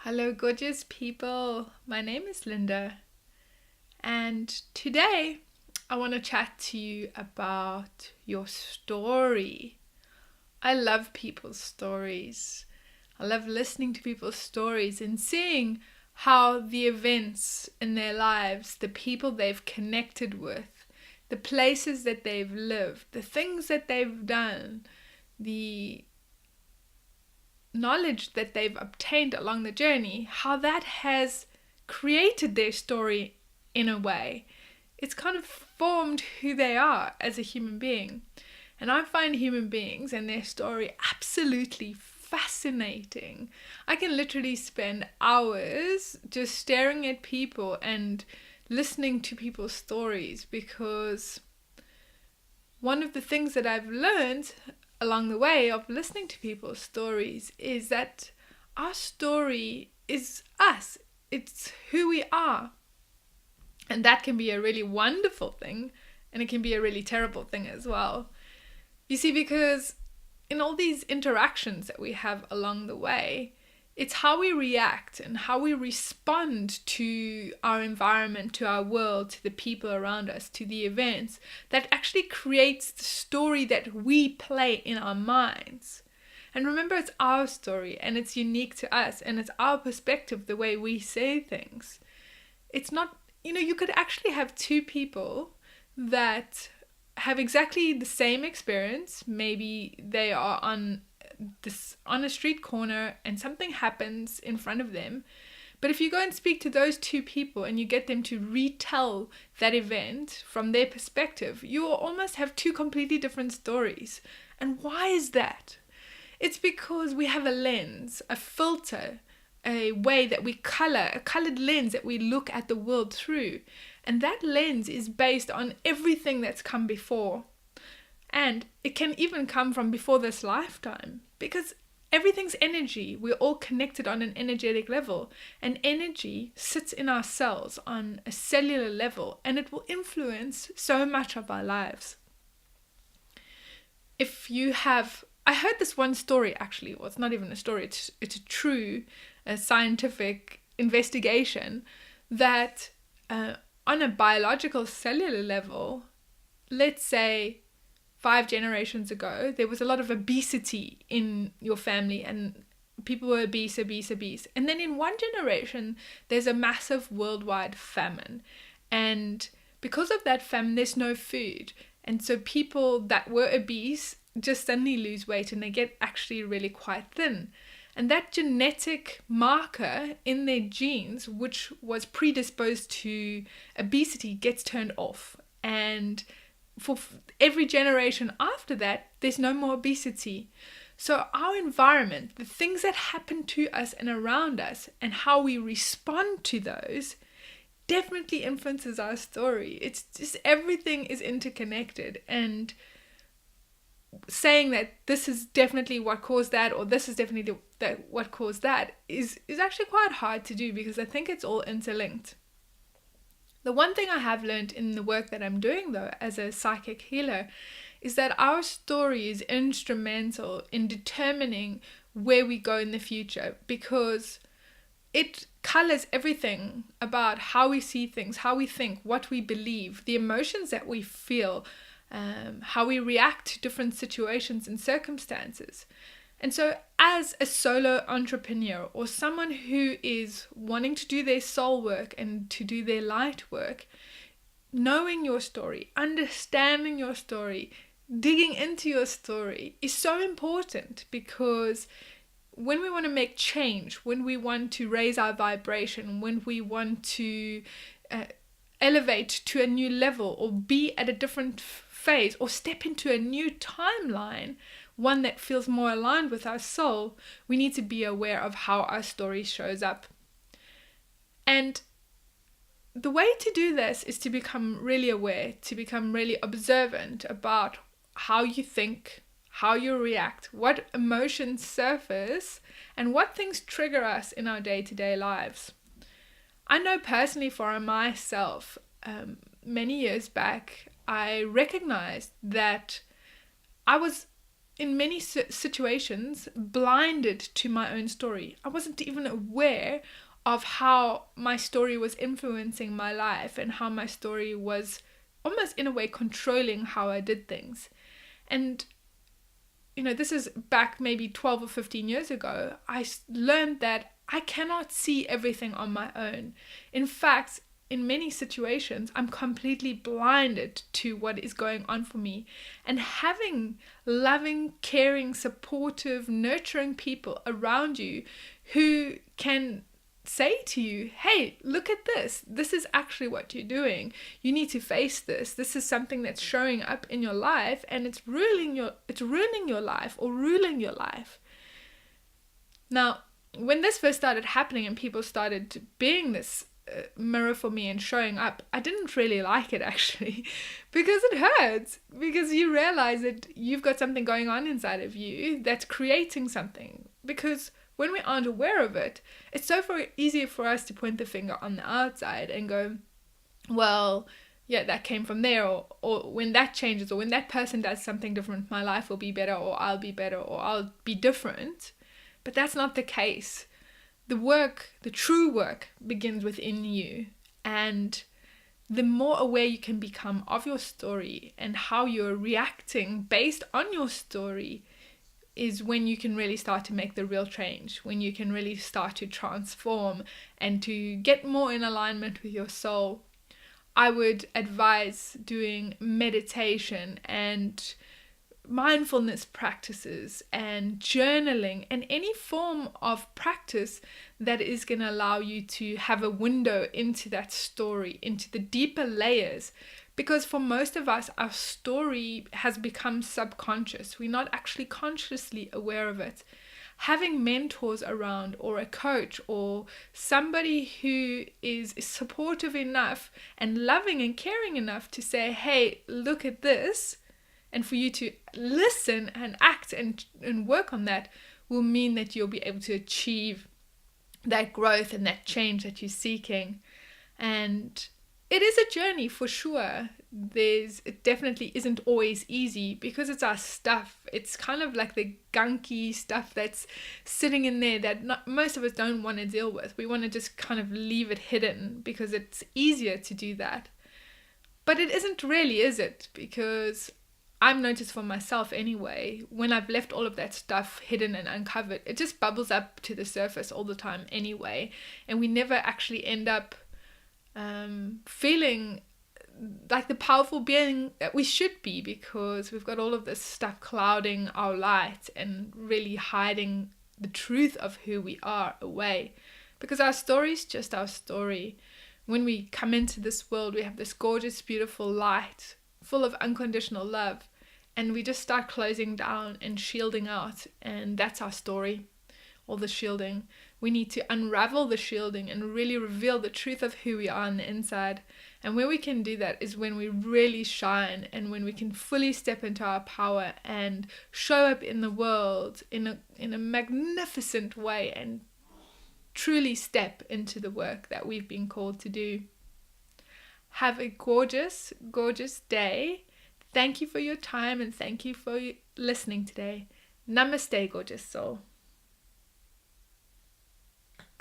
Hello, gorgeous people. My name is Linda, and today I want to chat to you about your story. I love people's stories. I love listening to people's stories and seeing how the events in their lives, the people they've connected with, the places that they've lived, the things that they've done, the knowledge that they've obtained along the journey, how that has created their story in a way. It's kind of formed who they are as a human being. And I find human beings and their story absolutely fascinating. I can literally spend hours just staring at people and listening to people's stories, because one of the things that I've learned along the way of listening to people's stories is that our story is us. It's who we are. And that can be a really wonderful thing, and it can be a really terrible thing as well. You see, because in all these interactions that we have along the way, it's how we react and how we respond to our environment, to our world, to the people around us, to the events, that actually creates the story that we play in our minds. And remember, it's our story and it's unique to us, and it's our perspective, the way we say things. It's not, you could actually have two people that have exactly the same experience. Maybe they are on a street corner and something happens in front of them. But if you go and speak to those two people and you get them to retell that event from their perspective, you will almost have two completely different stories. And why is that? It's because we have a lens, a filter, a way that we color, a colored lens that we look at the world through. And that lens is based on everything that's come before. And it can even come from before this lifetime, because everything's energy. We're all connected on an energetic level, and energy sits in our cells on a cellular level, and it will influence so much of our lives. I heard this one story, actually. Well, it's not even a story, it's a true scientific investigation that on a biological cellular level, let's say 5 generations ago, there was a lot of obesity in your family, and people were obese. And then in one generation, there's a massive worldwide famine. And because of that famine, there's no food. And so people that were obese just suddenly lose weight, and they get actually really quite thin. And that genetic marker in their genes, which was predisposed to obesity, gets turned off. And for every generation after that, there's no more obesity. So our environment, the things that happen to us and around us, and how we respond to those, definitely influences our story. It's just, everything is interconnected, and saying that this is definitely what caused that, or this is definitely what caused that, is actually quite hard to do, because I think it's all interlinked. The one thing I have learned in the work that I'm doing, though, as a psychic healer, is that our story is instrumental in determining where we go in the future, because it colors everything about how we see things, how we think, what we believe, the emotions that we feel, how we react to different situations and circumstances. And so as a solo entrepreneur, or someone who is wanting to do their soul work and to do their light work, knowing your story, understanding your story, digging into your story is so important, because when we want to make change, when we want to raise our vibration, when we want to elevate to a new level, or be at a different phase, or step into a new timeline, one that feels more aligned with our soul, we need to be aware of how our story shows up. And the way to do this is to become really aware, to become really observant about how you think, how you react, what emotions surface, and what things trigger us in our day-to-day lives. I know personally for myself, many years back, I recognized that I was in many situations, blinded to my own story. I wasn't even aware of how my story was influencing my life and how my story was almost in a way controlling how I did things. And this is back maybe 12 or 15 years ago. I learned that I cannot see everything on my own. In fact, in many situations, I'm completely blinded to what is going on for me. And having loving, caring, supportive, nurturing people around you who can say to you, hey, look at this. This is actually what you're doing. You need to face this. This is something that's showing up in your life and it's ruining your life or ruling your life. Now, when this first started happening and people started being this mirror for me and showing up, I didn't really like it actually, because it hurts, because you realize that you've got something going on inside of you that's creating something. Because when we aren't aware of it, it's so easy for us to point the finger on the outside and go, well, yeah, that came from there, or when that changes, or when that person does something different, my life will be better, or I'll be better, or I'll be different. But that's not the case. The true work begins within you, and the more aware you can become of your story and how you're reacting based on your story is when you can really start to make the real change, when you can really start to transform and to get more in alignment with your soul. I would advise doing meditation and mindfulness practices and journaling and any form of practice that is going to allow you to have a window into that story, into the deeper layers. Because for most of us, our story has become subconscious. We're not actually consciously aware of it. Having mentors around, or a coach, or somebody who is supportive enough and loving and caring enough to say, hey, look at this, and for you to listen and act and work on that, will mean that you'll be able to achieve that growth and that change that you're seeking. And it is a journey for sure. It definitely isn't always easy, because it's our stuff. It's kind of like the gunky stuff that's sitting in there that most of us don't want to deal with. We want to just kind of leave it hidden because it's easier to do that. But it isn't really, is it? Because I've noticed for myself anyway, when I've left all of that stuff hidden and uncovered, it just bubbles up to the surface all the time anyway. And we never actually end up feeling like the powerful being that we should be, because we've got all of this stuff clouding our light and really hiding the truth of who we are away. Because our story is just our story. When we come into this world, we have this gorgeous, beautiful light full of unconditional love, and we just start closing down and shielding out, and that's our story. All the shielding. We need to unravel the shielding and really reveal the truth of who we are on the inside. And where we can do that is when we really shine, and when we can fully step into our power and show up in the world in a magnificent way and truly step into the work that we've been called to do. Have a gorgeous, gorgeous day. Thank you for your time, and thank you for listening today. Namaste, gorgeous soul.